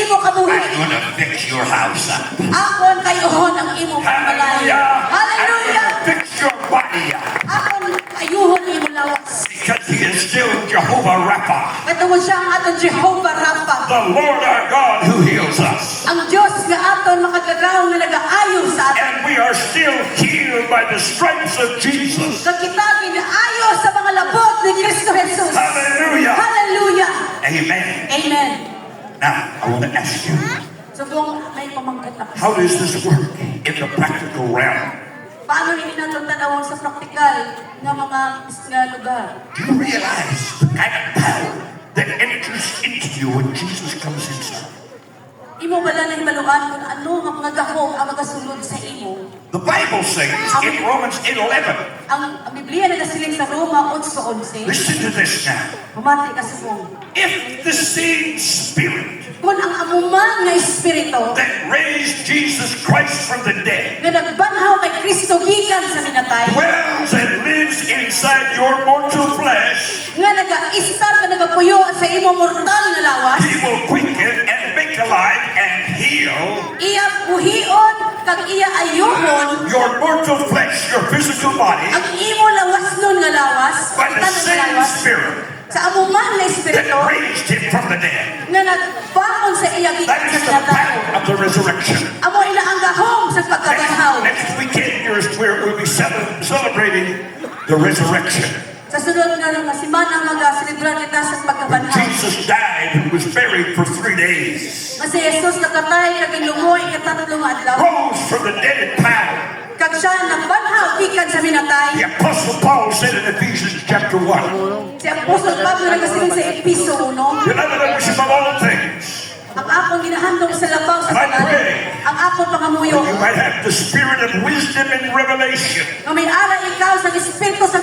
imo kabuhi. I'm going to fix your house up. Akon kayuhon ang imo pagmalay. Hallelujah. I'm Hallelujah. going to fix your body up. Akon kayuhon imo lawas. Because he is still Jehovah Rapha, Katungod siya ang aton Jehovah Rapha. the Lord our God who heals us. Ang Diyos nga aton makagagaw nga nagaayo sa aton. And we are still healed by the stripes of Jesus. Kag kita ginaayo sa mga labot ni Kristo Jesus. Hallelujah. Hallelujah. Amen. Amen. Now, I want to ask you, So kung may pamangkat ako, how does this work in the practical realm? paano hindi natin tanawang sa praktikal na mga nga lugar? Do you realize the kind of power that enters into you when Jesus comes inside? Imo bala na himaluan kung ano nga mga gahom ang magasulod sa imo. The Bible says in Romans 8:11, Ang Biblia na nasiling sa Roma 11:11. listen to this now. Pumati ka sa mong. If the same Spirit Kung ang amumang nga espiritu that raised Jesus Christ from the dead nga nagbanhaw kay Kristo gikan sa minatay, dwells and lives inside your mortal flesh, nga naga-istar ka nagapuyo sa imo mortal nga lawas, He will quicken and make alive and heal iya buhion kag iya ayuhon your mortal flesh, your physical body, ang imo lawas nun nga lawas, by the kita nga same lawas, Spirit sa amumang nga that espiritu raised Him from the dead. nga nagbangon sa iya gikan That sa is the minatay. power of the resurrection. Amo ila ang gahom sa pagkabanhaw. Next weekend, we'll be celebrating the resurrection. Sa sunod nga nga semana mag-celebrar kita sa When pagkabanhaw. Jesus died and was buried for 3 days, Nga si Jesus nakatay kag ilungoy ikatatlo nga adlaw. rose from the dead in power. Kag siya nagbanhaw gikan sa minatay. The Apostle Paul said in Ephesians chapter 1, Si Apostol Pablo nagasiling sa Episo 1, Beloved, I wish above all things ang akong ginahandog sa labaw sa And I tanan, pray ang akong pangamuyo. you might have the spirit of wisdom and revelation Nga may ara ikaw sa Espiritu sa